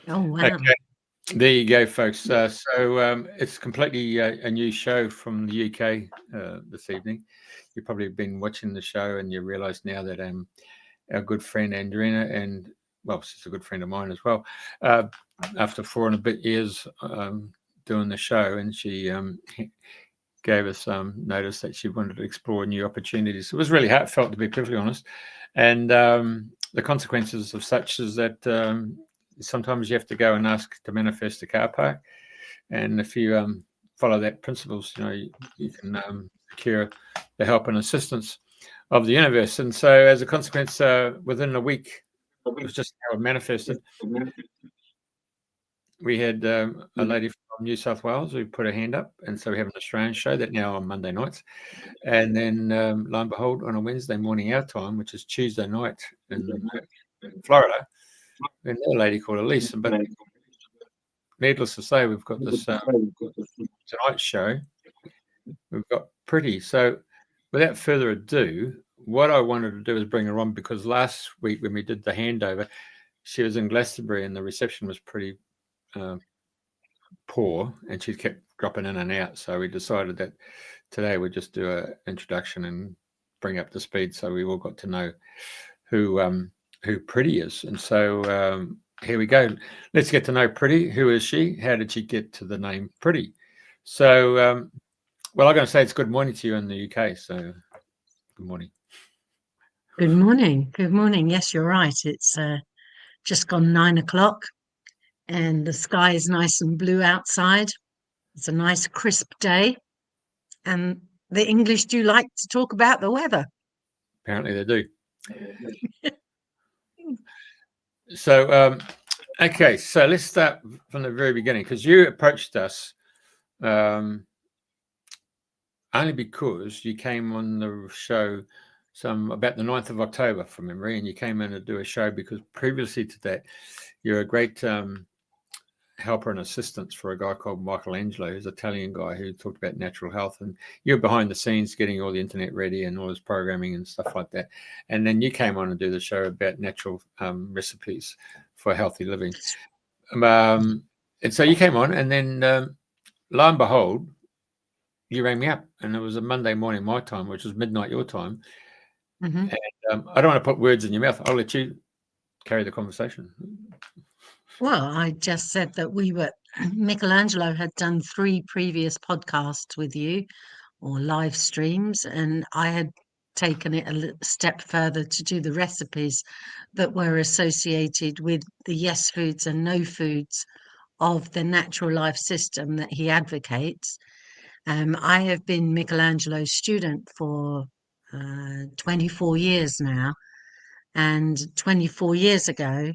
Oh, wow. Okay, there you go, folks. It's completely a new show from the UK this evening. You've probably been watching the show and you realise now that our good friend Andrena, and well, she's a good friend of mine as well, uh, after 4 and a bit years doing the show, and she gave us notice that she wanted to explore new opportunities. It was really heartfelt, to be perfectly honest. And the consequences of such is that sometimes you have to go and ask to manifest a car park. And if you follow that principles, you can secure the help and assistance of the universe. And so as a consequence, within a week, it was just how it manifested. We had a lady from New South Wales who put her hand up, and so we have an Australian show that now on Monday nights. And then, lo and behold, on a Wednesday morning our time, which is Tuesday night in Florida, another lady called Elise. But needless to say, we've got this tonight's show. We've got Priti. So without further ado, what I wanted to do is bring her on, because last week when we did the handover, she was in Glastonbury and the reception was pretty poor, and she kept dropping in and out. So we decided that today we'd just do an introduction and bring up to speed, so we all got to know who Priti is. And so here we go. Let's get to know Priti. Who is she? How did she get to the name Priti? So, well, I'm going to say it's good morning to you in the UK. So, good morning. Good morning. Good morning. Yes, you're right. It's just gone 9 o'clock and the sky is nice and blue outside. It's a nice crisp day. And the English do like to talk about the weather. Apparently they do. So, okay, so let's start from the very beginning, because you approached us only because you came on the show about the 9th of October from memory, and you came in to do a show because previously to that, you're a great helper and assistance for a guy called Michelangelo, who's an Italian guy who talked about natural health, and you're behind the scenes getting all the internet ready and all his programming and stuff like that. And then you came on and do the show about natural recipes for healthy living. And so you came on, and then lo and behold, you rang me up, and it was a Monday morning my time, which was midnight your time. Mm-hmm. And I don't want to put words in your mouth. I'll let you carry the conversation. Well, I just said that Michelangelo had done 3 previous podcasts with you, or live streams, and I had taken it a step further to do the recipes that were associated with the yes foods and no foods of the natural life system that he advocates. I have been Michelangelo's student for 24 years now, and 24 years ago,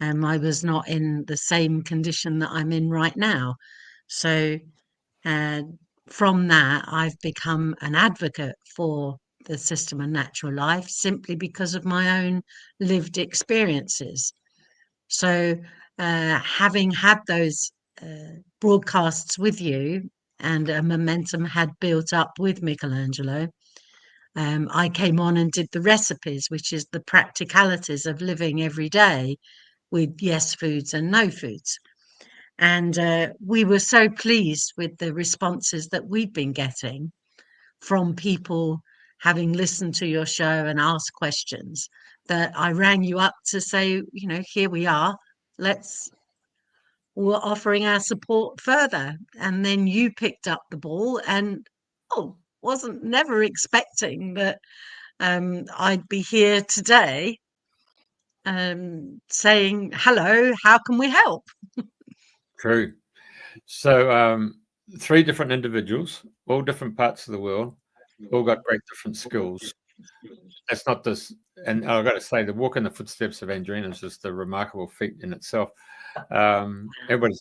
I was not in the same condition that I'm in right now. So from that, I've become an advocate for the system and natural life simply because of my own lived experiences. So having had those broadcasts with you, and a momentum had built up with Michelangelo, I came on and did the recipes, which is the practicalities of living every day with yes foods and no foods. And we were so pleased with the responses that we'd been getting from people having listened to your show and asked questions, that I rang you up to say, here we are, we're offering our support further. And then you picked up the ball, and wasn't never expecting that I'd be here today saying, hello, how can we help? True. So 3 different individuals, all different parts of the world, all got great different skills. That's not this, and I've got to say, the walk in the footsteps of Andrena is just a remarkable feat in itself. Everybody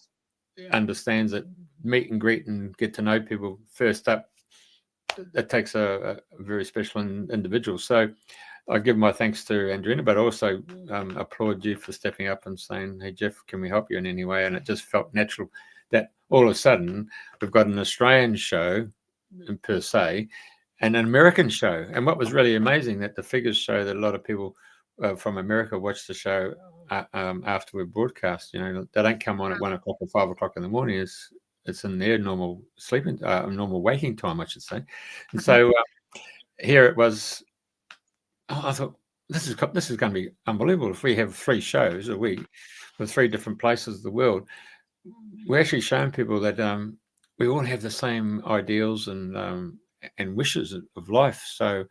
understands that meet and greet and get to know people first up, that takes a very special individual. So I give my thanks to Andrena, but also applaud you for stepping up and saying, hey, Jeff, can we help you in any way? And it just felt natural that all of a sudden we've got an Australian show per se and an American show. And what was really amazing, that the figures show that a lot of people from America watch the show after we broadcast. You know, they don't come on at 1 o'clock or 5 o'clock in the morning. It's in their normal sleeping, normal waking time, I should say. And so here it was. I thought this is going to be unbelievable if we have 3 shows a week with 3 different places of the world. We're actually showing people that we all have the same ideals and wishes of life. So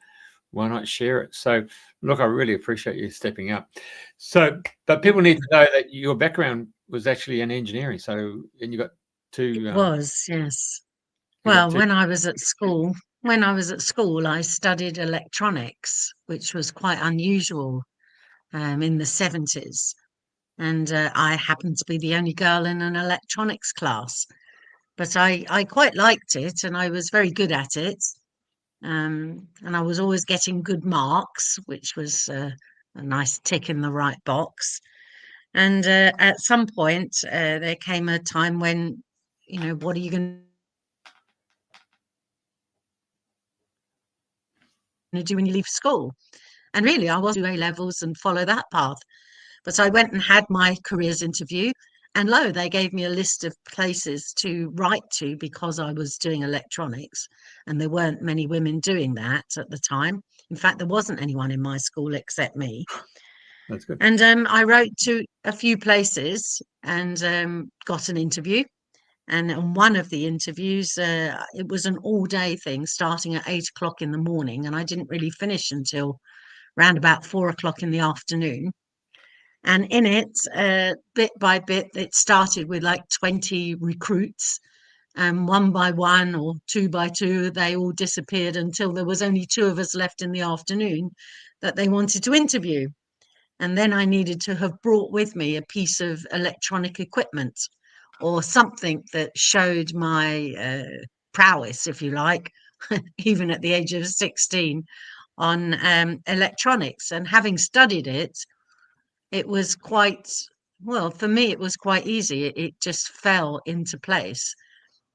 why not share it? So look, I really appreciate you stepping up. So, but people need to know that your background was actually in engineering. So, and you got 2. It was, yes. You got Well, 2. when I was at school, I studied electronics, which was quite unusual in the 70s. And I happened to be the only girl in an electronics class. But I quite liked it and I was very good at it. And I was always getting good marks, which was a nice tick in the right box. And at some point, there came a time when, you know, what are you going to do when you leave school? And really, I was to do A levels and follow that path. But I went and had my careers interview, and lo, they gave me a list of places to write to because I was doing electronics, and there weren't many women doing that at the time. In fact, there wasn't anyone in my school except me. That's good. And I wrote to a few places and got an interview. And on one of the interviews, it was an all-day thing starting at 8 o'clock in the morning, and I didn't really finish until round about 4 o'clock in the afternoon. And in it, bit by bit, it started with like 20 recruits, and one by one or 2 by 2, they all disappeared until there was only 2 of us left in the afternoon that they wanted to interview. And then I needed to have brought with me a piece of electronic equipment or something that showed my prowess, if you like, even at the age of 16 on electronics. And having studied it, it was quite, well, for me, it was quite easy. It just fell into place.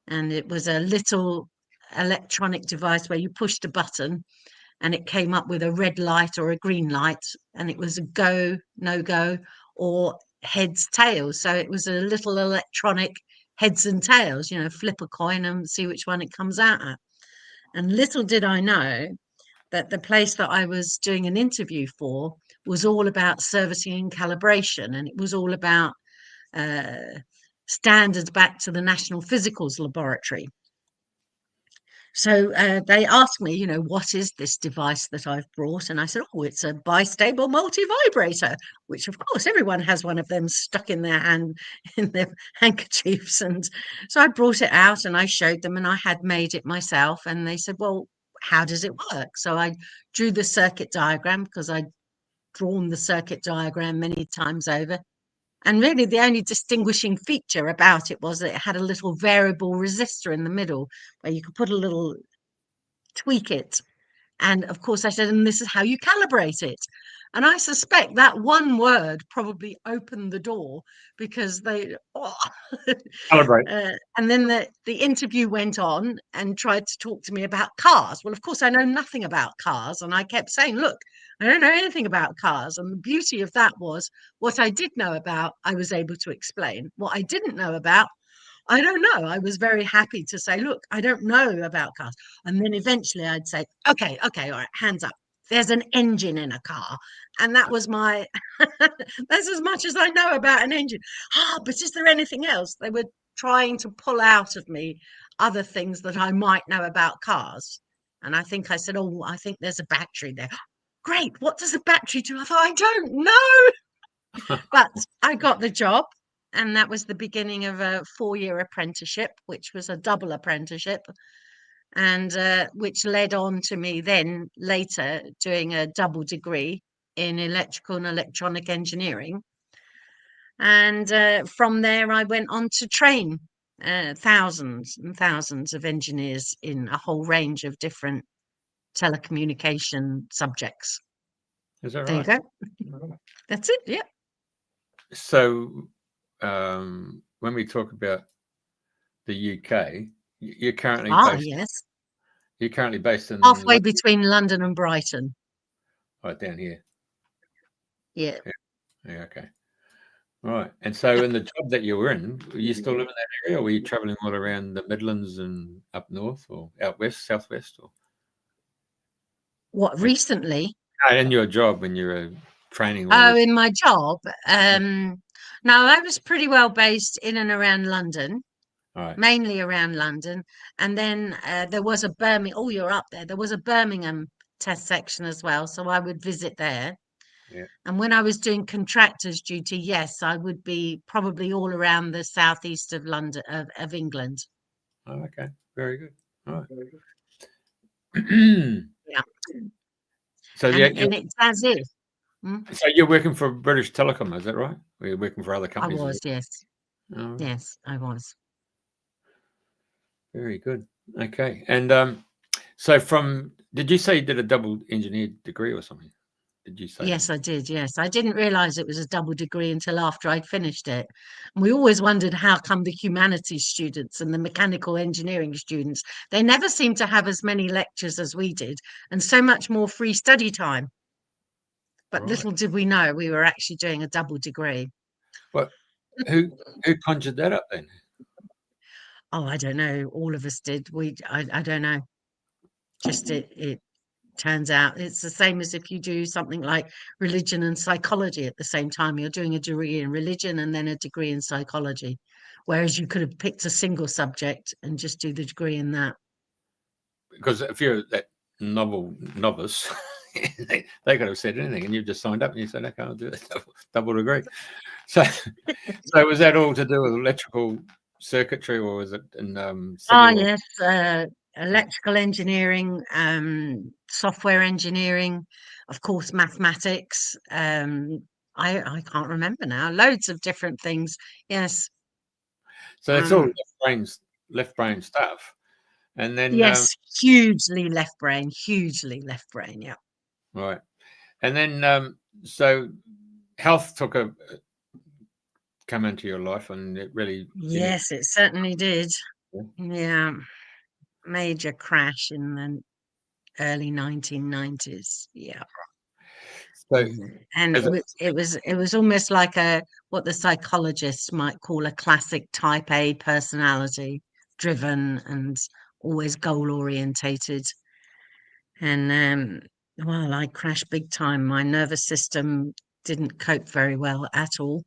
And it was a little electronic device where you pushed a button and it came up with a red light or a green light, and it was a go, no go, or heads, tails. So it was a little electronic heads and tails, you know, flip a coin and see which one it comes out at. And little did I know that the place that I was doing an interview for was all about servicing and calibration, and it was all about standards back to the National Physicals Laboratory. So they asked me, you know, what is this device that I've brought? And I said, oh, it's a bistable multi-vibrator, which of course everyone has one of them stuck in their hand, in their handkerchiefs. And so I brought it out and I showed them, and I had made it myself. And they said, well, how does it work? So I drew the circuit diagram because I'd drawn the circuit diagram many times over. And really, the only distinguishing feature about it was that it had a little variable resistor in the middle where you could put a little tweak it. And of course, I said, and this is how you calibrate it. And I suspect that one word probably opened the door because they, Calibrate. and then the interview went on and tried to talk to me about cars. Well, of course, I know nothing about cars. And I kept saying, look, I don't know anything about cars. And the beauty of that was what I did know about, I was able to explain. What I didn't know about, I don't know. I was very happy to say, look, I don't know about cars. And then eventually I'd say, okay, all right, hands up. There's an engine in a car. And that was my, that's as much as I know about an engine. But is there anything else? They were trying to pull out of me other things that I might know about cars. And I think I said, oh, I think there's a battery there. Great. What does a battery do? I thought, I don't know. But I got the job. And that was the beginning of a 4-year apprenticeship, which was a double apprenticeship, and which led on to me then later doing a double degree in electrical and electronic engineering. And from there, I went on to train thousands and thousands of engineers in a whole range of different telecommunication subjects. Is that There right? you go. That's it. Yeah. So when we talk about the UK, you're currently based. Yes. You're currently based in Halfway between London and Brighton. right down here. Yeah. Yeah. Okay. Right. And so in the job that you were in, were you still live in that area, or were you traveling all around the Midlands and up north or out west, southwest, or What, recently? in your job when you were training all Oh, this? in my job. Yeah. No, I was pretty well based in and around London, All right. mainly around London. And then there was a Birmingham. Oh, you're up there. There was a Birmingham test section as well, so I would visit there. Yeah. And when I was doing contractors duty, yes, I would be probably all around the southeast of London, of England. Oh, okay. Very good. All right. Yeah, So yeah, and it's as if. Mm, so you're working for British Telecom, is that right? Or you're working for other I companies as was, yes, well? Oh, yes, I was. very good. Okay. And so did you say you did a double engineered degree or something? Did you say that? Yes, I did. Yes, I didn't realize it was a double degree until after I'd finished it. And we always wondered how come the humanities students and the mechanical engineering students, they never seemed to have as many lectures as we did and so much more free study time. But Right. little did we know we were actually doing a double degree. Well, who who conjured that up then? Oh, I don't know. All of us did. I don't know. Just it turns out it's the same as if you do something like religion and psychology at the same time. You're doing a degree in religion and then a degree in psychology, whereas you could have picked a single subject and just do the degree in that. Because if you're that novice, they could have said anything, and you've just signed up and you said, "Okay, I'll do it, double degree." So, so was that all to do with electrical circuitry, or was it in Ah, civil? Or, yes, electrical engineering, software engineering, of course, mathematics. I can't remember now. Loads of different things. Yes. so it's all Um, left brain stuff. And then yes, hugely left brain. Yeah. right, and then so health come into your life, and it really Yes, it certainly did. yeah. Yeah, major crash in the early 1990s. Yeah. So And as it was almost like a what the psychologists might call a classic type A personality, driven and always goal orientated. And well, I crashed big time. My nervous system didn't cope very well at all.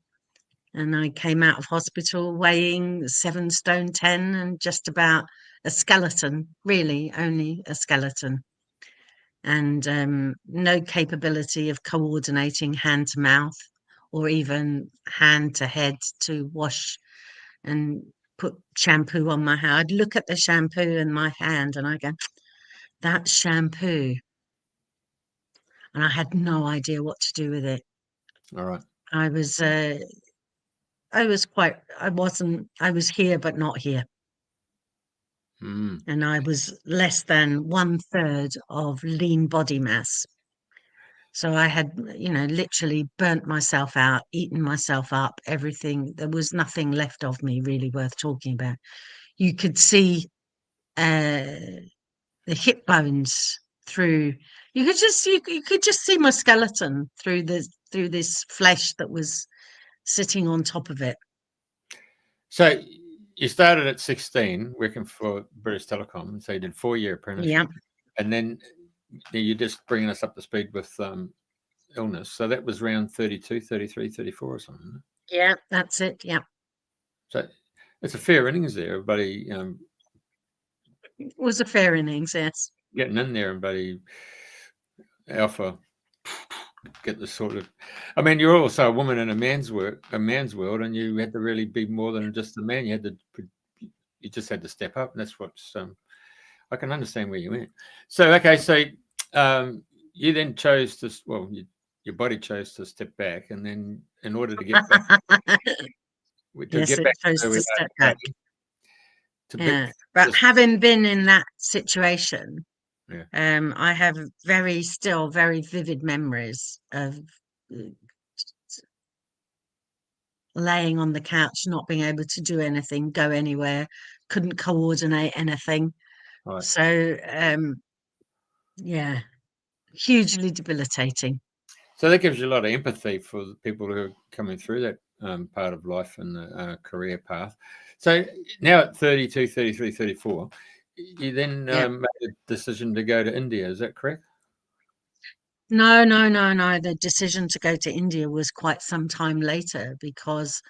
And I came out of hospital weighing 7 stone 10 and just about a skeleton, really only a skeleton, and no capability of coordinating hand to mouth or even hand to head to wash and put shampoo on my hair. I'd look at the shampoo in my hand and I go, that's shampoo. And I had no idea what to do with it. all right. I was, I was here, but not here. Mm. And I was less than 1/3 of lean body mass. So I had, literally burnt myself out, eaten myself up, everything. There was nothing left of me really worth talking about. You could see uh, the hip bones through. You could just see my skeleton through this flesh that was sitting on top of it. So you started at 16 working for British Telecom, so you did 4-year Yeah, apprenticeship, and then you're just bringing us up to speed with illness. So that was around 32, 33, 34 or something. yeah, that's it. Yeah, So it's a fair innings there. Everybody it was a fair innings. Yes. getting in there and buddy alpha get the sort of. I mean, you're also a woman in a man's world, and you had to really be more than just a man. You just had to step up, and that's what's. I can understand where you went. So okay, so you then chose to your body chose to step back, and then in order to get back Yes, it to chose where we to are step back. today, to be Yeah, but just having been in that situation, yeah, I have still very vivid memories of uh, laying on the couch, not being able to do anything, go anywhere, couldn't coordinate anything. right. So, yeah, hugely debilitating. So that gives you a lot of empathy for the people who are coming through that part of life and the career path. So now at 32, 33, 34, you then Yeah. made a decision to go to India. Is that correct? No, no, no, no. The decision to go to India was quite some time later because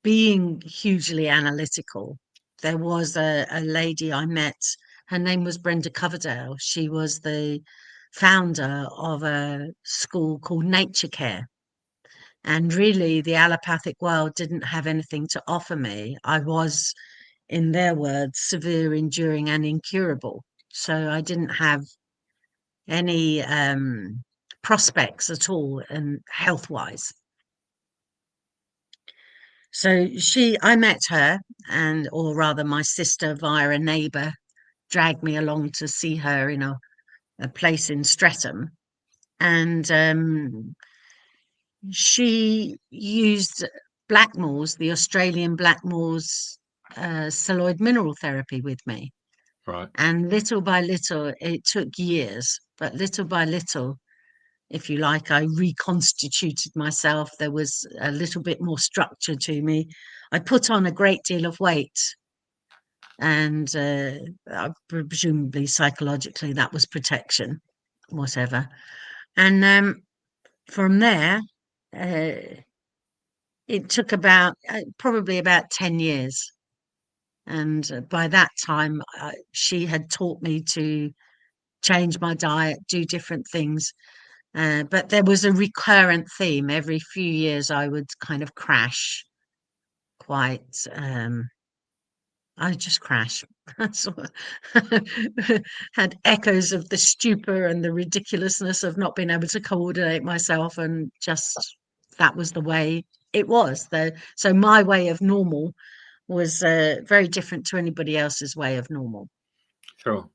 being hugely analytical, there was a lady I met. Her name was Brenda Coverdale. She was the founder of a school called Nature Care. And really, the allopathic world didn't have anything to offer me. I was, in their words, severe, enduring, and incurable. So I didn't have any prospects at all, and health wise. So I met her, and or rather, my sister via a neighbour dragged me along to see her in a place in Streatham, and she used Blackmore's, the Australian Blackmore's celluloid mineral therapy with me. Right. And little by little, it took years, but little by little, if you like, I reconstituted myself. There was a little bit more structure to me. I put on a great deal of weight, and presumably psychologically that was protection, whatever. And from there, uh, it took about probably about 10 years. And by that time, she had taught me to change my diet, do different things. But there was a recurrent theme. Every few years, I would kind of crash quite. I just crash. Sort of had echoes of the stupor and the ridiculousness of not being able to coordinate myself, and just that was the way it was. So my way of normal was very different to anybody else's way of normal, Sure.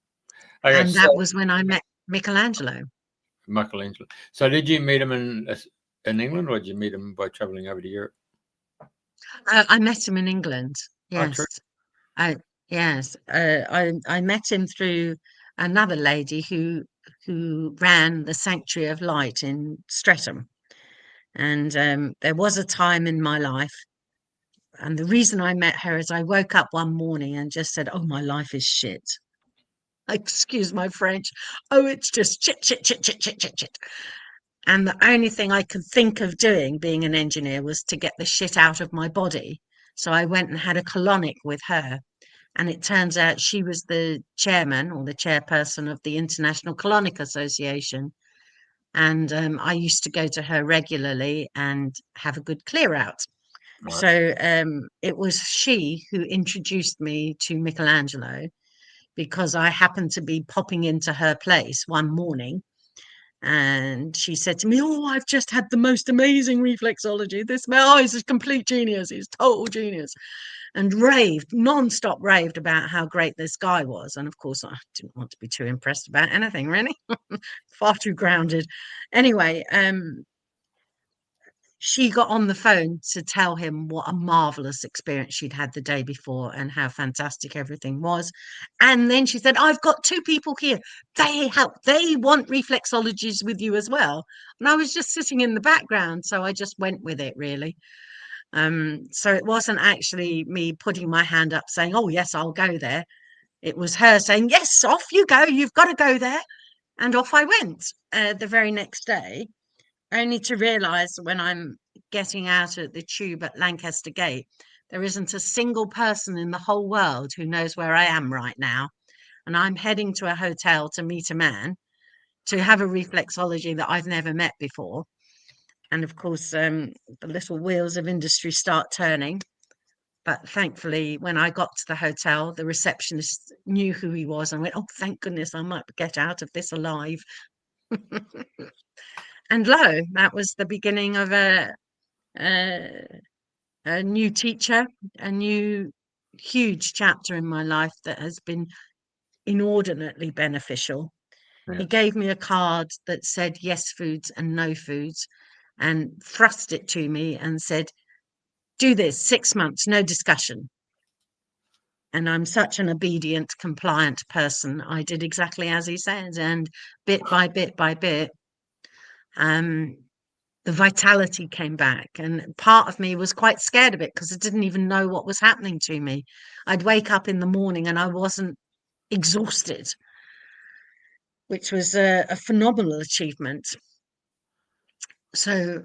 Okay, and so that was when I met Michelangelo. Michelangelo. So did you meet him in England, or did you meet him by traveling over to Europe? I met him in England. Oh, true. Yes, I yes. I met him through another lady who ran the Sanctuary of Light in Streatham, and there was a time in my life, and the reason I met her is I woke up one morning and just said, "Oh, my life is shit." Excuse my French. Oh, it's just shit, shit, shit, shit, shit, shit, shit. And the only thing I could think of doing, being an engineer, was to get the shit out of my body. So I went and had a colonic with her. And it turns out she was the chairman or the chairperson of the International Colonic Association. And I used to go to her regularly and have a good clear out. Right. So it was she who introduced me to Michelangelo, because I happened to be popping into her place one morning, and she said to me, "Oh, I've just had the most amazing reflexology. This man, oh, he's a complete genius. He's total genius." And raved, non-stop raved about how great this guy was. And of course, I didn't want to be too impressed about anything, really. Far too grounded. Anyway, she got on the phone to tell him what a marvelous experience she'd had the day before and how fantastic everything was. And then she said, "I've got two people here. They help. They want reflexologies with you as well." And I was just sitting in the background, so I just went with it, really. So it wasn't actually me putting my hand up saying, "Oh, yes, I'll go there." It was her saying, "Yes, off you go. You've got to go there." And off I went the very next day, only to realise when I'm getting out at the tube at Lancaster Gate, there isn't a single person in the whole world who knows where I am right now. And I'm heading to a hotel to meet a man to have a reflexology that I've never met before. And of course, the little wheels of industry start turning. But thankfully, when I got to the hotel, the receptionist knew who he was and went, "Oh, thank goodness, I might get out of this alive." And lo, that was the beginning of a new teacher, a new huge chapter in my life that has been inordinately beneficial. Yeah. He gave me a card that said yes foods and no foods, and thrust it to me and said, "Do this 6 months, no discussion." And I'm such an obedient, compliant person. I did exactly as he said, and bit by bit by bit, the vitality came back, and part of me was quite scared of it because I didn't even know what was happening to me. I'd wake up in the morning and I wasn't exhausted, which was a phenomenal achievement. So,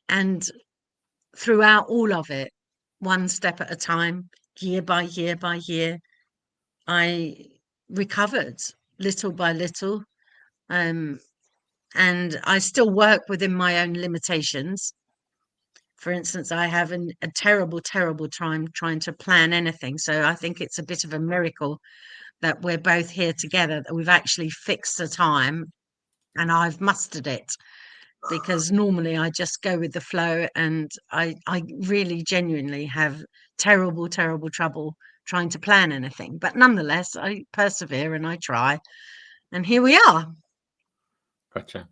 and throughout all of it, one step at a time, year by year by year, I recovered little by little. And I still work within my own limitations. For instance, I have a terrible, terrible time trying to plan anything. So I think it's a bit of a miracle that we're both here together, that we've actually fixed a time and I've mustered it, because normally I just go with the flow, and I really genuinely have terrible, terrible trouble trying to plan anything. But nonetheless, I persevere and I try. And here we are. Gotcha.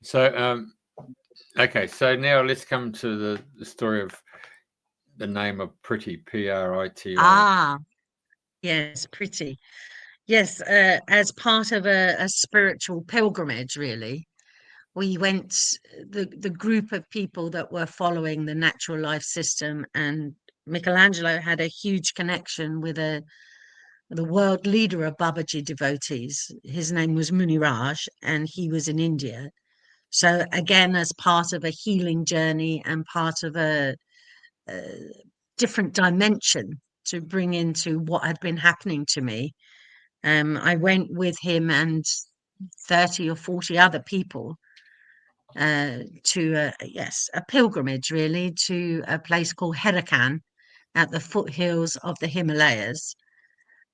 So, okay, so now let's come to the story of the name of Priti, Priti. Ah, yes, Priti. Yes, as part of a spiritual pilgrimage, really. We went, the group of people that were following the natural life system, and Michelangelo had a huge connection with the world leader of Babaji devotees. His name was Muni Raj, and he was in India. So again, as part of a healing journey and part of a different dimension to bring into what had been happening to me, I went with him and 30 or 40 other people to a pilgrimage, really, to a place called Herakan at the foothills of the Himalayas.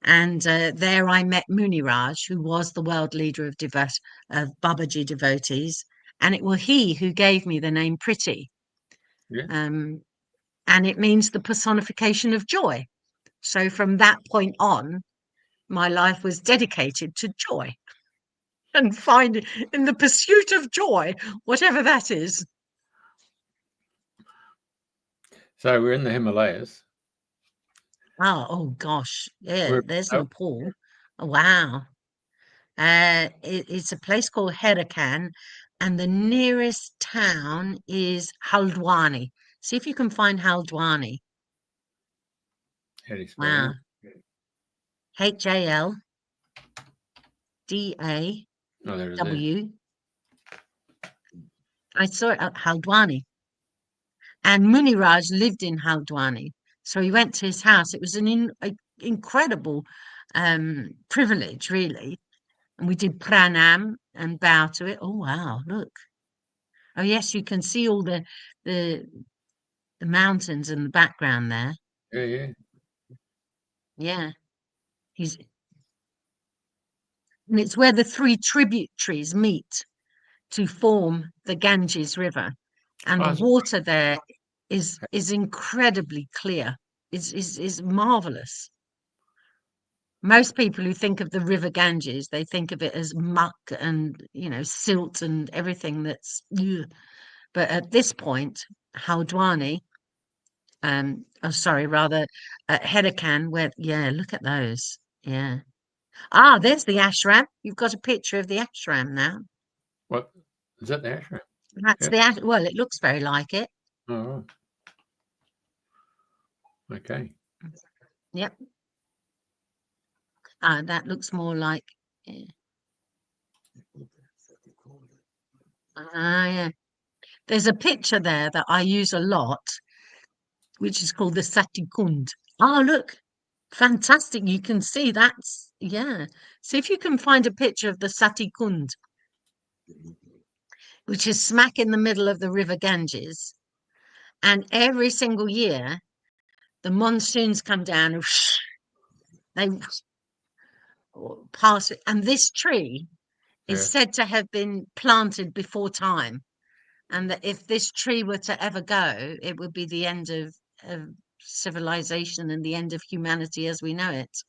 And there I met Muni Raj, who was the world leader of Babaji devotees, and it was he who gave me the name Priti. Yeah. And it means the personification of joy. So from that point on, my life was dedicated to joy and find in the pursuit of joy, whatever that is. So we're in the Himalayas. Oh gosh, yeah, there's Oh, Nepal. Oh, wow. It's a place called Herakan, and the nearest town is Haldwani. See if you can find Haldwani. how do you spell Wow. that? Haldwaw. Oh, there it is. I saw it at Haldwani. And Muni Raj lived in Haldwani. So he went to his house. It was an incredible privilege, really. And we did pranam and bow to it. Oh, wow, look. Oh, yes, you can see all the mountains in the background there. Yeah, yeah. Yeah. He's and it's where the three tributaries meet to form the Ganges River. And the Oh, water there is incredibly clear. Is marvelous. Most people who think of the River Ganges, they think of it as muck and, silt and everything that's ugh. But at this point, Haldwani, rather Herakan, where, yeah, look at those. Yeah. Ah, there's the ashram. You've got a picture of the ashram now. what is that? The ashram? That's Yeah. well, it looks very like it. Oh, okay. Yep. Ah, that looks more like. Yeah. Ah, yeah. There's a picture there that I use a lot, which is called the Satikund. Oh, look, fantastic. You can see that's, yeah. See if you can find a picture of the Satikund, which is smack in the middle of the River Ganges. And every single year, the monsoons come down and they pass it. And this tree is Yeah. said to have been planted before time. And that if this tree were to ever go, it would be the end of civilization and the end of humanity as we know it.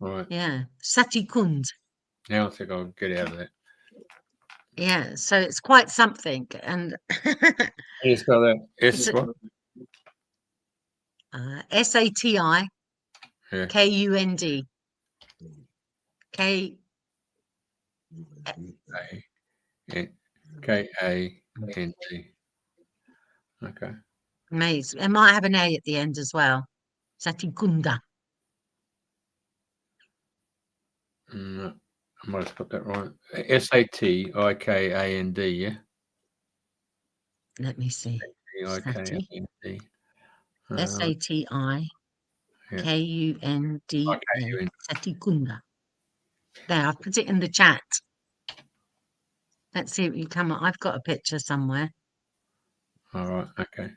Right. Yeah. Satikund. Now I think I'll get out of that. Yeah. So it's quite something. And How do you spell that? it's S what? Satikund. Yeah. K. A. Yeah. K-A-N-D. Okay. Maze. It might have an A at the end as well. Satikunda. No, I might have got that right. S-A-T-I-K-A-N-D, yeah? Let me see. Sati. I-K-A-N-D. S-A-T-I-K-U-N-D-A. I-K-U-N. Satikunda. There, I've put it in the chat. Let's see if you come up. I've got a picture somewhere. All right, okay.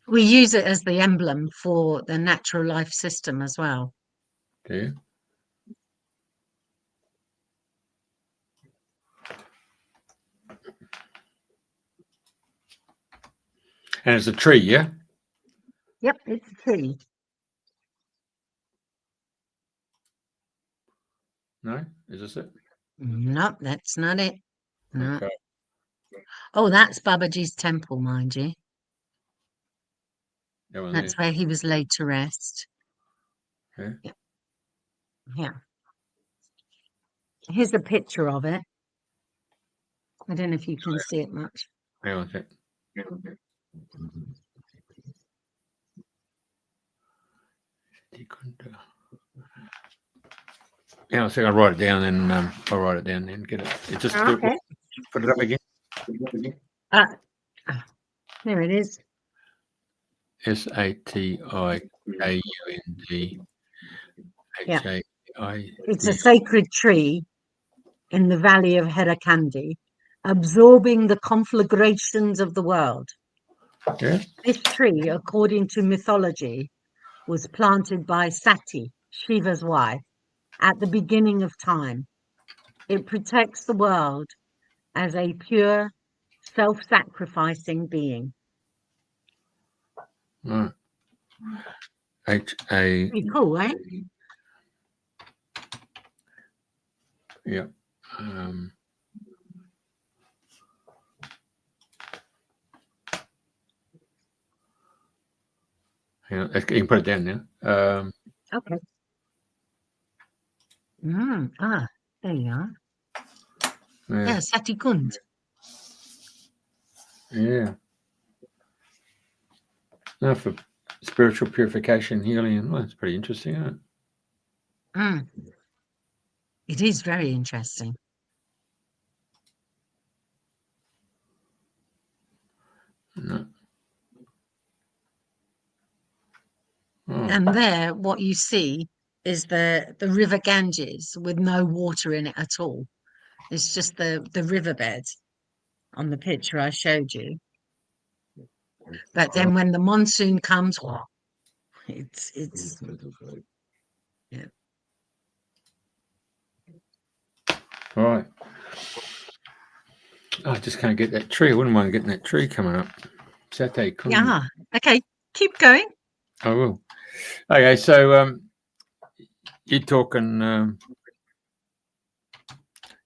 We use it as the emblem for the natural life system as well. Do you? And it's a tree, yeah? Yep, it's a tree. No? Is this it? Nope, that's not it. No. Okay. Oh, that's Babaji's temple, mind you. That one That's there. where he was laid to rest. Yeah. Yeah. Here's a picture of it. I don't know if you can see it much. Hang on a sec. Yeah, I think I'll write it down and I'll write it down and get it. Just Okay. put it up again. There it is. S-A-T-I-K-U-N-D H-A-I. It's a sacred tree in the valley of Herakandi, absorbing the conflagrations of the world. Yeah. This tree, according to mythology, was planted by Sati, Shiva's wife, at the beginning of time. It protects the world as a pure, self-sacrificing being. Right. H-A. Pretty cool, right? Yeah. Yeah, you can put it down now. Okay. There you are. Yeah, Satikund. Yeah. Now for spiritual purification, healing. Well, that's pretty interesting, isn't it? It is very interesting. No. Oh. And there, what you see is the river Ganges with no water in it at all. It's just the riverbed on the picture I showed you. But then when the monsoon comes, it's yeah. All right. I just can't get that tree. I wouldn't mind getting that tree coming up. Sate Kunda. Yeah. Okay. Keep going. I will. Okay, so you're talking.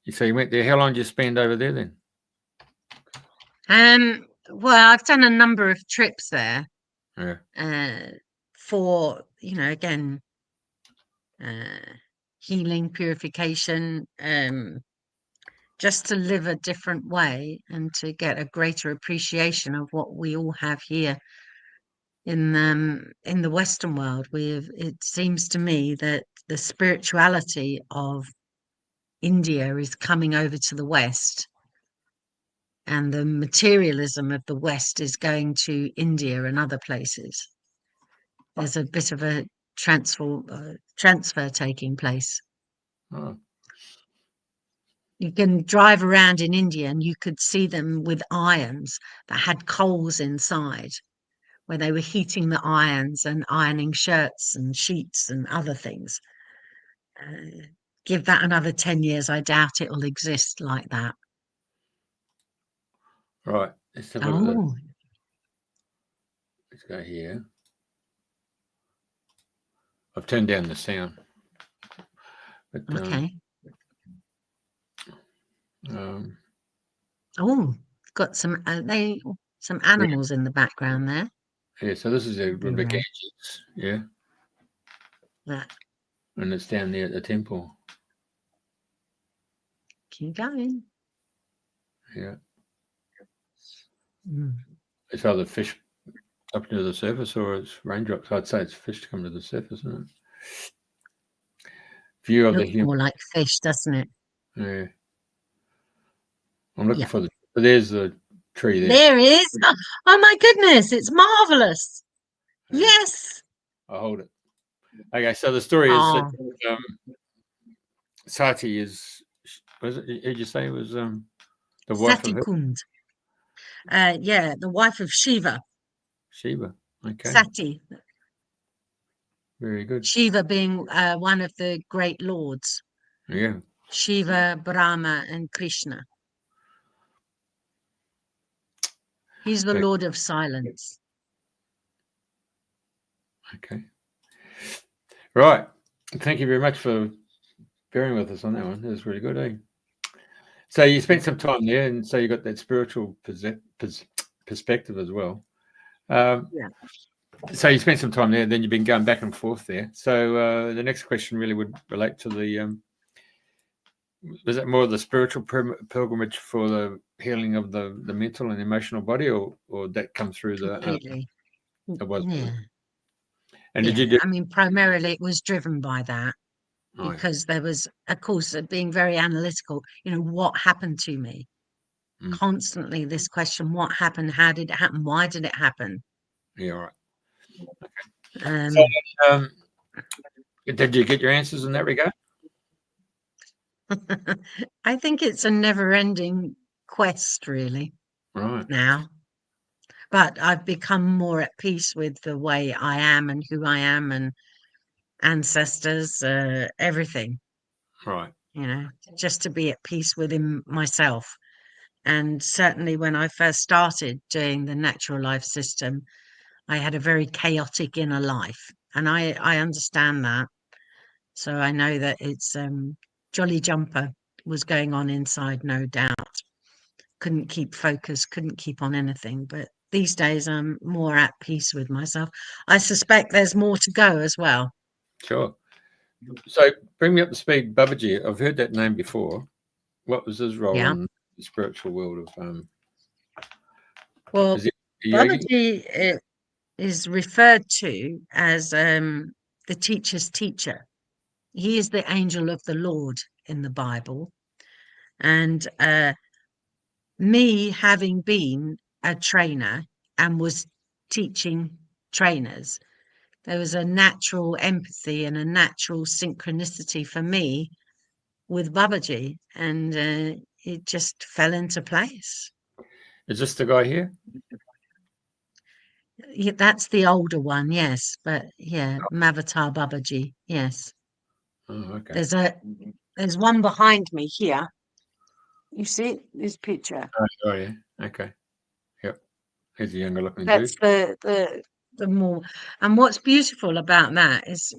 You say you went there. How long did you spend over there then? Well, I've done a number of trips there. Yeah. For again, healing, purification, just to live a different way and to get a greater appreciation of what we all have here in the Western world. It seems to me that the spirituality of India is coming over to the West, and the materialism of the West is going to India and other places. There's a bit of a transfer taking place. Oh. You can drive around in India and you could see them with irons that had coals inside, where they were heating the irons and ironing shirts and sheets and other things. Give that another 10 years, I doubt it will exist like that. Right. Let's have a look. Let's go here. I've turned down the sound. But, okay. Got some animals in the background there. Yeah, so this is a river Ganges. Yeah. Yeah. And it's down there at the temple. Keep going. Yeah. Mm. It's either fish up to the surface or it's raindrops. I'd say it's fish to come to the surface, isn't it? View of the Looks human. more like fish, doesn't it? Yeah. I'm looking Yeah. for there's the tree there. There is. Oh my goodness, it's marvelous. Yeah. Yes. I'll hold it. Okay, so the story is that Sati is, was it, did you say it was the wife of Satikund. Yeah, the wife of Shiva. Shiva? Okay, Sati. very good. Shiva being one of the great lords. Yeah. Shiva, Brahma, and Krishna. He's the Lord of Silence. Okay. Right. Thank you very much for bearing with us on that one. That was really good, eh? So you spent some time there, and so you got that spiritual perspective as well. Yeah. So you spent some time there, then you've been going back and forth there. So the next question really would relate to the was it more of the spiritual pilgrimage for the healing of the mental and emotional body, or that come through Completely. it was. Yeah. And Yeah. did you do? I mean, primarily it was driven by that Oh, because there was, of course, being very analytical, what happened to me? Constantly this question, what happened? How did it happen? Why did it happen? yeah, all right. Okay. So, did you get your answers in that regard? I think it's a never-ending quest, really, Right. now. But I've become more at peace with the way I am and who I am and ancestors, everything, Right. just to be at peace within myself. And certainly when I first started doing the natural life system, I had a very chaotic inner life. And I understand that. So I know that it's jolly jumper was going on inside, no doubt. Couldn't keep focus, couldn't keep on anything. But these days I'm more at peace with myself. I suspect there's more to go as well. Sure. So bring me up to speed, Babaji. I've heard that name before. What was his role Yeah. in the spiritual world of? Well, Is it a yogi? Babaji is referred to as the teacher's teacher. He is the angel of the Lord in the Bible. And me having been a trainer and was teaching trainers, there was a natural empathy and a natural synchronicity for me with Babaji, and it just fell into place. Is this the guy here? Yeah, that's the older one, yes, but yeah, Mavatar Babaji, yes. Oh, okay. There's one behind me here. You see this picture? Oh, yeah. Okay. Yep. He's a younger looking dude. That's the more, and what's beautiful about that is,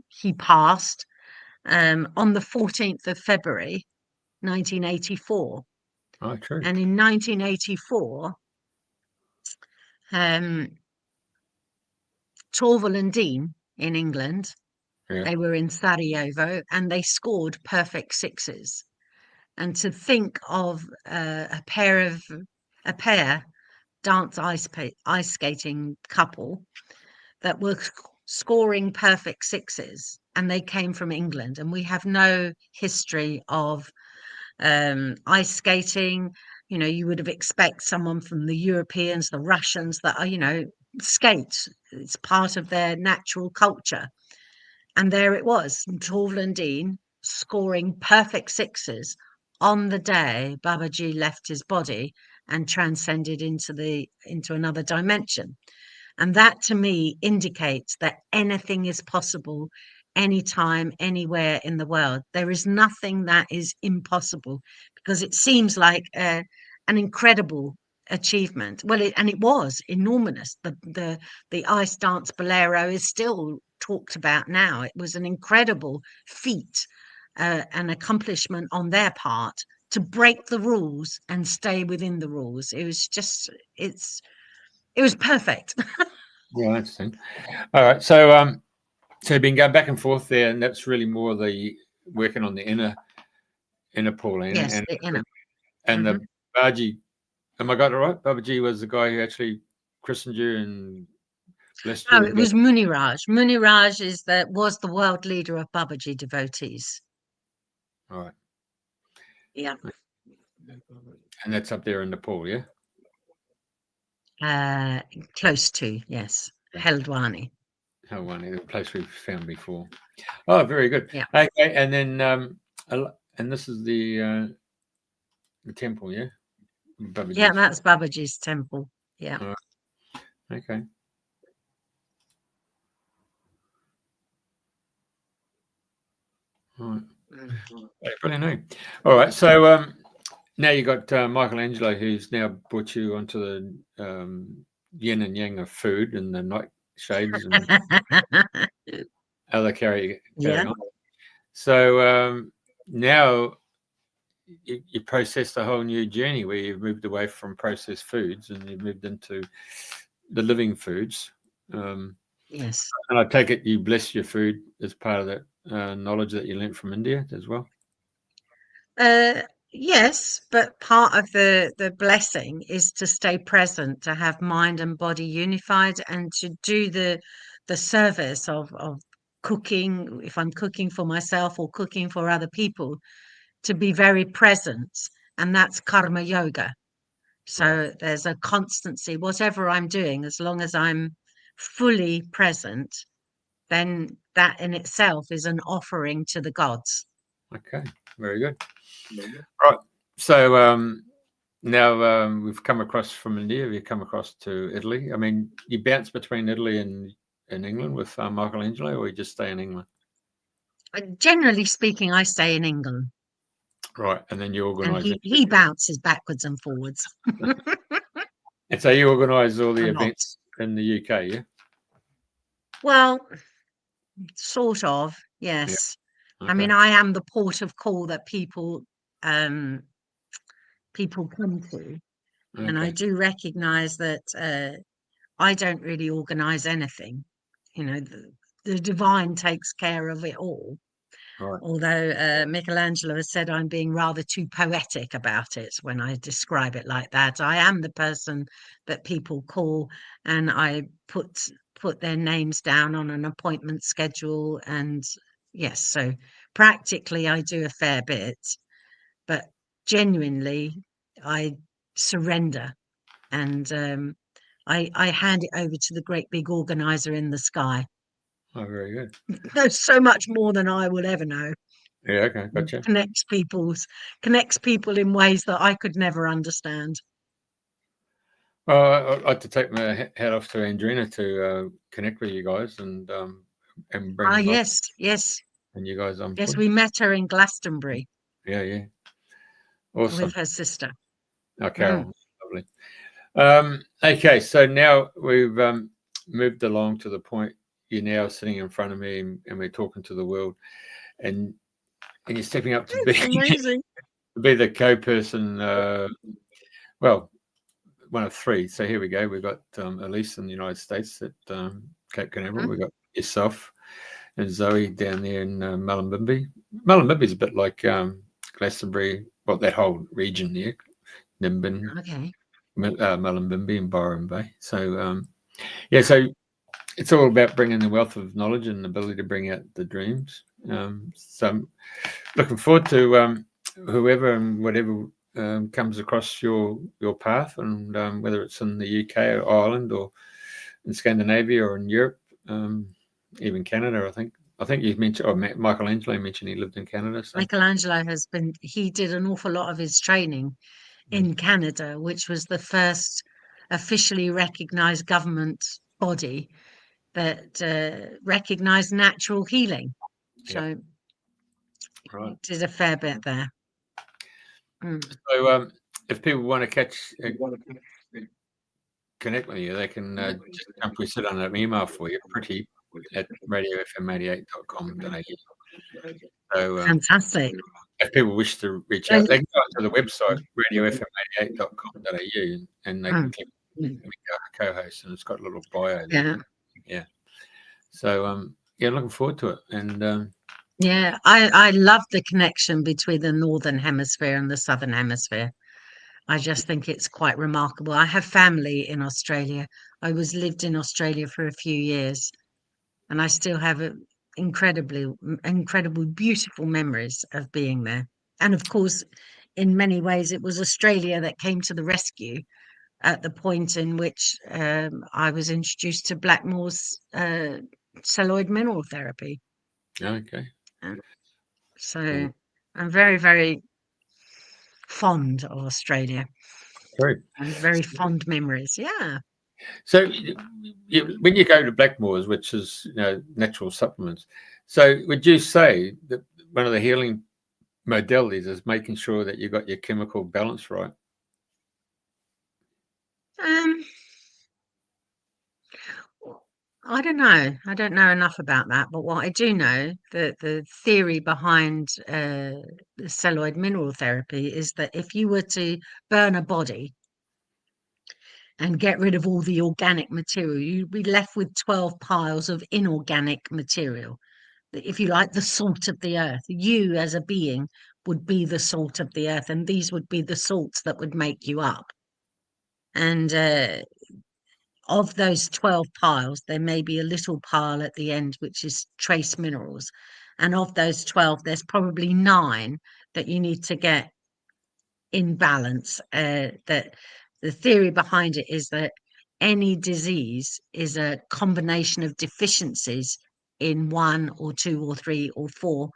he passed on the 14th of February, 1984. Oh, true. And in 1984, Torval and Dean in England, Yeah. they were in Sarajevo and they scored perfect sixes. And to think of a pair dance ice skating couple that were scoring perfect sixes, and they came from England, and we have no history of ice skating. You would have expect someone from the Europeans, the Russians that are, skate. It's part of their natural culture. And there it was, Torval and Dean scoring perfect sixes on the day Babaji left his body and transcended into another dimension. And that to me indicates that anything is possible anytime, anywhere in the world. There is nothing that is impossible, because it seems like an incredible achievement. Well, it was enormous. The ice dance bolero is still talked about now. It was an incredible feat, an accomplishment on their part to break the rules and stay within the rules. It was perfect. Yeah, interesting. All right. So So you've been going back and forth there, and that's really more the working on the inner Paulina. Yes, the inner. And the Babaji. Am I got it right? Babaji was the guy who actually christened you and blessed you. No, it was Muni Raj. Muni Raj was the world leader of Babaji devotees. All right. Yeah. And that's up there in Nepal, yeah? Close to, yes. Heldwani. Heldwani, the place we've found before. Oh, very good. Yeah. Okay, and then and this is the temple, yeah? Babaji's. Yeah, that's Babaji's temple. Yeah. Right. Okay. All right. Brilliant name. All right, so now you got Michelangelo, who's now brought you onto the yin and yang of food and the nightshades and other carrying on. So now you processed a whole new journey where you've moved away from processed foods and you've moved into the living foods. Yes. And I take it you bless your food as part of that knowledge that you learnt from India as well? Yes, but part of the blessing is to stay present, to have mind and body unified, and to do the service of cooking, if I'm cooking for myself or cooking for other people, to be very present, and that's karma yoga. So there's a constancy, whatever I'm doing, as long as I'm fully present, then that in itself is an offering to the gods. Okay, very good. Right. So now we've come across from India. We've come across to Italy. I mean, you bounce between Italy and England with Michelangelo, or you just stay in England? Generally speaking, I stay in England. Right, and then you organise. And he bounces backwards and forwards. And so you organise all the events in the UK, yeah? Well, sort of, yes. Yeah. Okay. I mean, I am the port of call that people come to, and I do recognise that I don't really organise anything. You know, the divine takes care of it all. Right. Although Michelangelo has said I'm being rather too poetic about it when I describe it like that. I am the person that people call, and I put their names down on an appointment schedule. And yes, so practically I do a fair bit, but genuinely I surrender, and I hand it over to the great big organizer in the sky. Oh, very good. Knows so much more than I will ever know. Yeah, okay, gotcha. Connects people in ways that I could never understand. Well, I'd like to take my hat off to Andrena to connect with you guys and bring. Yes. And you guys on. Yes, we met her in Glastonbury. Yeah. Awesome. With her sister. Oh, Carol, lovely. Okay, so now we've moved along to the point you're now sitting in front of me and we're talking to the world, and you're stepping up to be amazing. To be the co-person. Well, one of three. So here we go. We've got Elise in the United States at Cape Canaveral. We've got yourself and Zoe down there in Mullumbimby. Mullumbimby is a bit like Glastonbury, well, that whole region there, Nimbin, Mullumbimby and Byron Bay. So so it's all about bringing the wealth of knowledge and the ability to bring out the dreams. So I'm looking forward to whoever and whatever comes across your path, and whether it's in the UK or Ireland or in Scandinavia or in Europe, even Canada. I think you mentioned, or Michelangelo mentioned he lived in Canada. So. Michelangelo he did an awful lot of his training in Canada, which was the first officially recognised government body that recognised natural healing. So did a fair bit there. So if people want to connect with you, they can just jump. We sit on an email for you, Priti at radiofm88.com.au. So fantastic. If people wish to reach out, they can go to the website radiofm88.com.au and they can click co-host, and it's got a little bio there. Yeah. So yeah, looking forward to it. And Yeah, I love the connection between the Northern Hemisphere and the Southern Hemisphere. I just think it's quite remarkable. I have family in Australia. I lived in Australia for a few years, and I still have incredibly beautiful memories of being there. And of course, in many ways, it was Australia that came to the rescue at the point in which I was introduced to Blackmore's celluloid mineral therapy. okay, Uh, So I'm very, very fond of Australia true. and very fond memories. Yeah. So when you go to Blackmore's, which is natural supplements, so would you say that one of the healing modalities is making sure that you got your chemical balance right? Um, I don't know. I don't know enough about that, but what I do know, the theory behind the celluloid mineral therapy is that if you were to burn a body and get rid of all the organic material, you'd be left with 12 piles of inorganic material. If you like, the salt of the earth. You as a being would be the salt of the earth, and these would be the salts that would make you up. And of those 12 piles, there may be a little pile at the end, which is trace minerals. And of those 12, there's probably 9 that you need to get in balance. That the theory behind it is that any disease is a combination of deficiencies in 1 or 2 or 3 or 4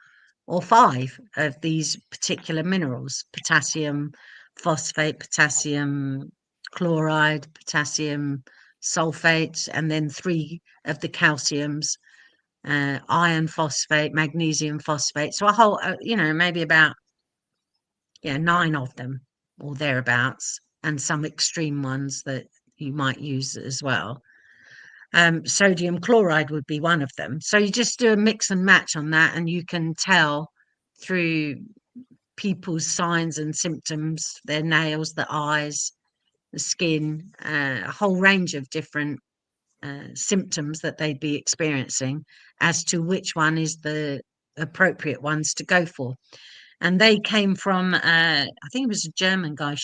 or 5 of these particular minerals: potassium phosphate, potassium chloride, potassium sulfate, and then 3 of the calciums, iron phosphate, magnesium phosphate. So a whole, maybe about 9 of them or thereabouts, and some extreme ones that you might use as well. Sodium chloride would be one of them. So you just do a mix and match on that, and you can tell through people's signs and symptoms, their nails, the eyes, the skin, a whole range of different symptoms that they'd be experiencing, as to which one is the appropriate ones to go for. And they came from, I think it was a German guy,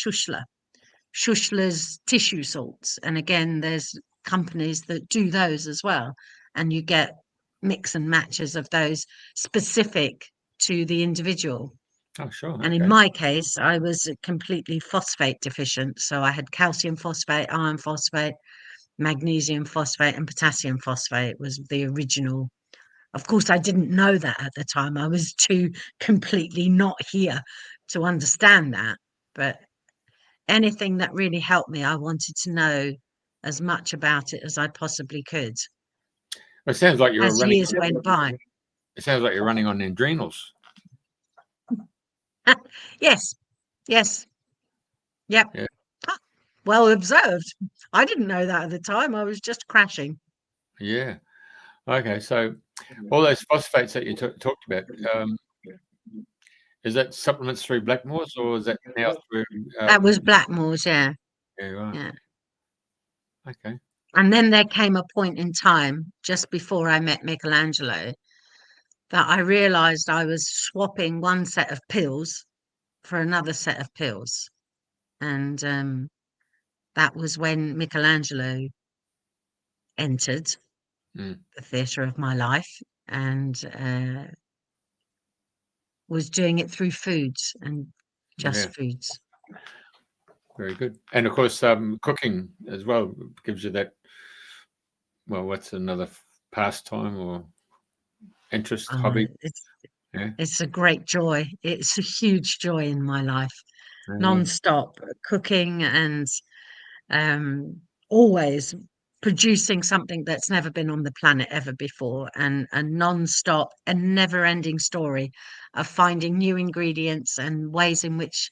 Schussler's tissue salts. And again, there's companies that do those as well. And you get mix and matches of those specific to the individual. Oh, sure. And in Okay. my case, I was completely phosphate deficient. So I had calcium phosphate, iron phosphate, magnesium phosphate, and potassium phosphate was the original. Of course, I didn't know that at the time. I was too completely not here to understand that. But anything that really helped me, I wanted to know as much about it as I possibly could. It sounds like As years went by. It sounds like you're running on adrenals. Yes, yes, yep. Yeah. Well observed. I didn't know that at the time. I was just crashing. Yeah. Okay. So all those phosphates that you talked about, is that supplements through Blackmore's, or is that now through? That was Blackmore's, yeah. Yeah. Right. Yeah. Okay. And then there came a point in time, just before I met Michelangelo, that I realized I was swapping one set of pills for another set of pills. And that was when Michelangelo entered Mm. the theatre of my life, and was doing it through foods and just Yeah. foods. Very good. And of course, cooking as well gives you that. Well, what's another pastime or interest, hobby? It's Yeah. it's a great joy. It's a huge joy in my life. Yeah. Non-stop cooking and um, always producing something that's never been on the planet ever before, and a non-stop and never-ending story of finding new ingredients and ways in which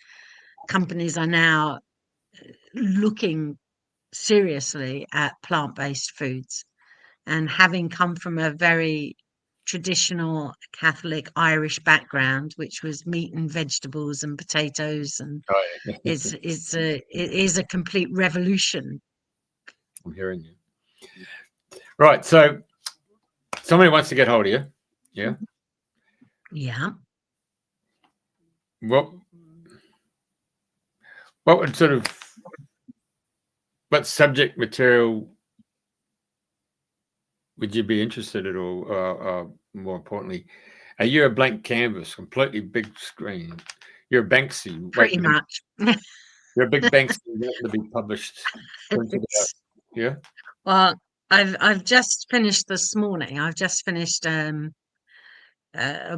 companies are now looking seriously at plant-based foods. And having come from a very traditional Catholic Irish background, which was meat and vegetables and potatoes, and Oh, yeah. it is a complete revolution. I'm hearing you. Right. So somebody wants to get hold of you. Yeah. Yeah. What would sort of, what subject material would you be interested in, or more importantly, are you a blank canvas, completely big screen? You're a Banksy. Pretty much. You're a big Banksy waiting to be published. Printed out. Yeah. Well, I've just finished this morning. I've just finished a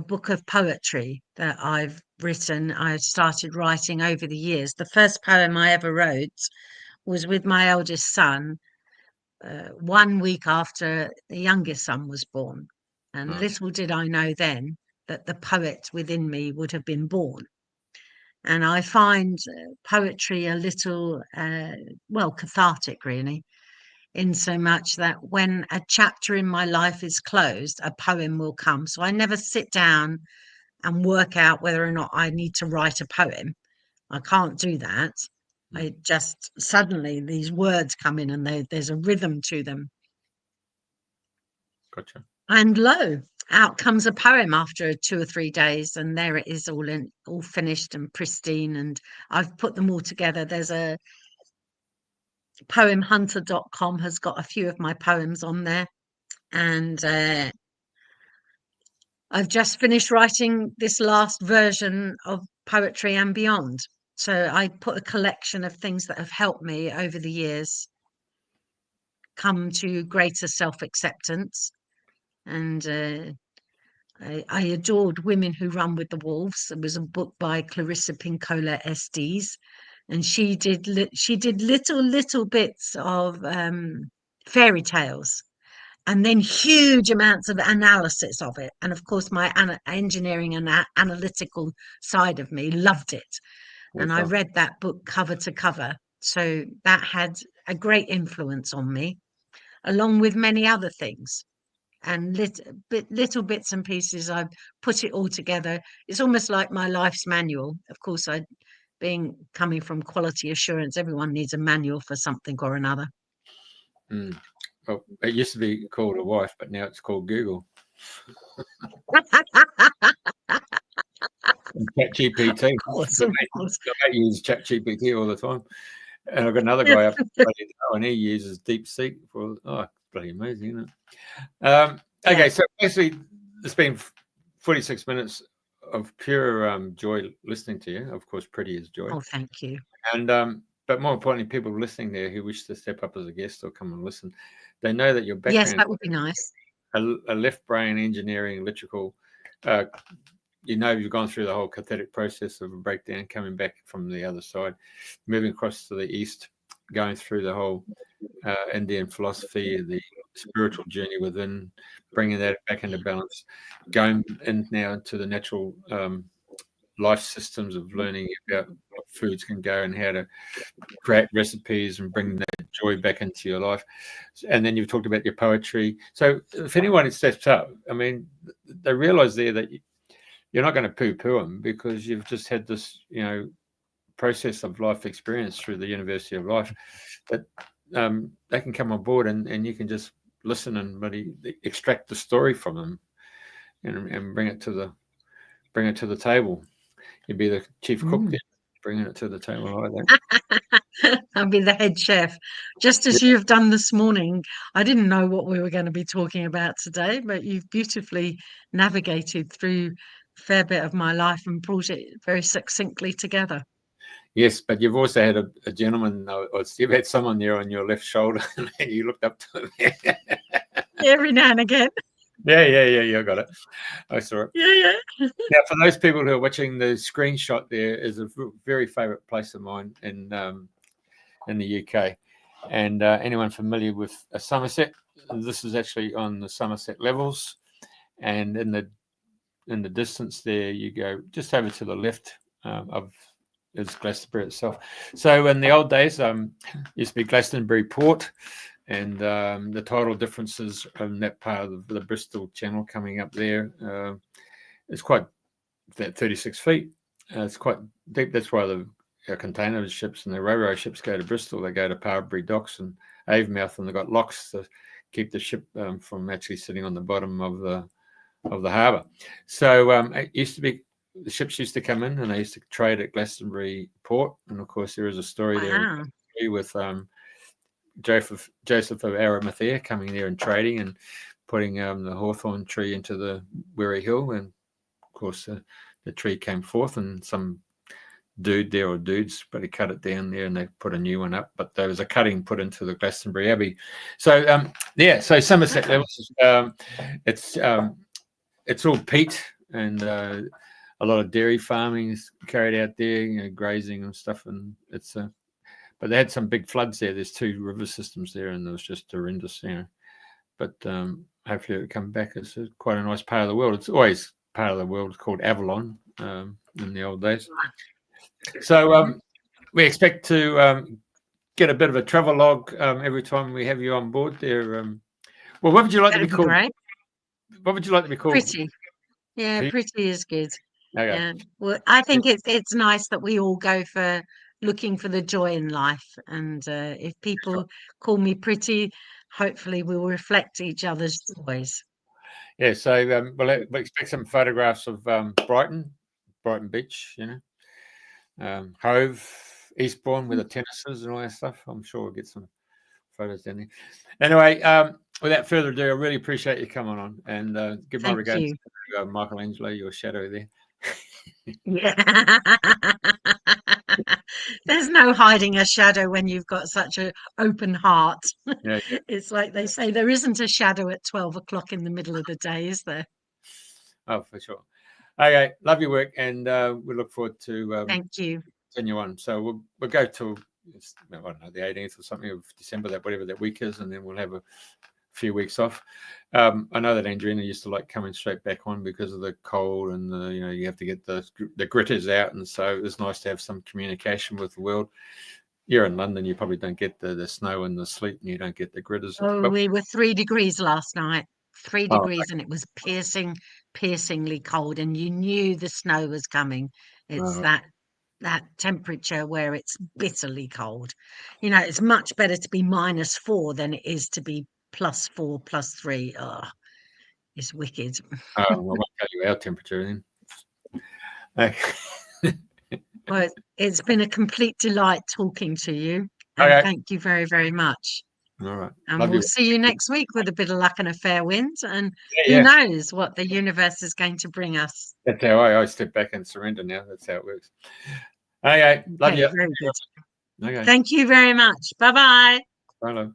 book of poetry that I've written. I've started writing over the years. The first poem I ever wrote was with my eldest son, 1 week after the youngest son was born. And little did I know then that the poet within me would have been born. And I find poetry a little, well, cathartic, really, in so much that when a chapter in my life is closed, a poem will come. So I never sit down and work out whether or not I need to write a poem. I can't do that. I just suddenly these words come in and there's a rhythm to them. Gotcha. And lo, out comes a poem after 2 or 3 days, and there it is, all finished and pristine. And I've put them all together. There's a poemhunter.com has got a few of my poems on there, and I've just finished writing this last version of Poetry and Beyond. So I put a collection of things that have helped me over the years come to greater self-acceptance. And I adored Women Who Run with the Wolves. It was a book by Clarissa Pinkola Estes, and she did little bits of fairy tales, and then huge amounts of analysis of it. And of course, my engineering and analytical side of me loved it. And I read that book cover to cover. So that had a great influence on me, along with many other things. And little bits and pieces, I've put it all together. It's almost like my life's manual. Of course, coming from quality assurance, everyone needs a manual for something or another. Well, it used to be called a wife, but now it's called Google. ChatGPT. I use ChatGPT all the time, and I've got another guy up and he uses DeepSeek for. Oh, bloody amazing, isn't it? Okay, so basically, it's been 46 minutes of pure joy listening to you. Of course, Priti is joy. Oh, thank you. And but more importantly, people listening there who wish to step up as a guest or come and listen, they know that your background. Yes, that would be nice. A left brain engineering, electrical. You've gone through the whole cathetic process of a breakdown, coming back from the other side, moving across to the east, going through the whole Indian philosophy, the spiritual journey within, bringing that back into balance, going in now into the natural life systems of learning about what foods can go and how to create recipes and bring that joy back into your life. And then you've talked about your poetry. So if anyone steps up, I mean, they realize there that you're not going to poo-poo them because you've just had this, process of life experience through the University of Life, that they can come on board and you can just listen and really extract the story from them and bring it to the table. You'd be the chief cook there, bringing it to the table like that. I'll be the head chef, just as you've done this morning. I didn't know what we were going to be talking about today, but you've beautifully navigated through a fair bit of my life and brought it very succinctly together. Yes, but you've also had a gentleman, or you've had someone there on your left shoulder and you looked up to him. Every now and again. Yeah, I got it. I saw it. Yeah. Now, for those people who are watching, the screenshot there is a very favourite place of mine in the UK. And anyone familiar with Somerset, this is actually on the Somerset levels. And in the distance there, you go just over to the left of is Glastonbury itself. So in the old days, used to be Glastonbury Port, and the tidal differences in that part of the Bristol Channel coming up there, it's quite that 36 feet. It's quite deep. That's why the container ships and the ro-ro ships go to Bristol. They go to Parbury Docks and Avemouth, and they've got locks to keep the ship from actually sitting on the bottom of the harbour. So it used to be, the ships used to come in and they used to trade at Glastonbury port, and of course there is a story there with Joseph of Arimathea coming there and trading and putting the hawthorn tree into the Wherry Hill, and of course the tree came forth, and some dude there, or dudes, but he cut it down there and they put a new one up, but there was a cutting put into the Glastonbury Abbey. So so Somerset, it's all peat, and a lot of dairy farming is carried out there, grazing and stuff, and it's but they had some big floods there. There's 2 river systems there, and it was just horrendous, but hopefully it'll come back. It's quite a nice part of the world. It's always part of the world called Avalon in the old days. So we expect to get a bit of a travel log every time we have you on board there. Well, what would you like to be called? Great. What would you like to be called? Priti. Yeah, Priti is good. Okay. Yeah. Well, I think it's nice that we all go for looking for the joy in life, and if people call me Priti, hopefully we'll reflect each other's joys. Yeah. So we'll expect some photographs of Brighton Beach, Hove, Eastbourne with the tennises and all that stuff. I'm sure we'll get some photos down there. Anyway, without further ado, I really appreciate you coming on, and give my regards to Michelangelo, your shadow there. Yeah. There's no hiding a shadow when you've got such an open heart. Yeah. It's like they say, there isn't a shadow at 12 o'clock in the middle of the day, is there? Oh, for sure. Okay, love your work, and we look forward to thank you. Continue on. So we'll go to I don't know, the 18th or something of December, whatever that week is, and then we'll have a few weeks off. I know that Andrena used to like coming straight back on because of the cold, and you have to get the gritters out, and so it's nice to have some communication with the world. You're in London, you probably don't get the snow and the sleet, and you don't get the gritters. Oh, we were 3 degrees last night. 3 degrees, and it was piercingly cold, and you knew the snow was coming. It's that temperature where it's bitterly cold. It's much better to be -4 than it is to be +4, +3. Oh, it's wicked. I won't tell you our temperature then. Well, it's been a complete delight talking to you, and thank you very, very much. All right. And we'll see you next week with a bit of luck and a fair wind, and who knows what the universe is going to bring us. That's how I step back and surrender now. That's how it works. Okay, love you. Very good. Okay. Thank you very much. Bye-bye. Bye.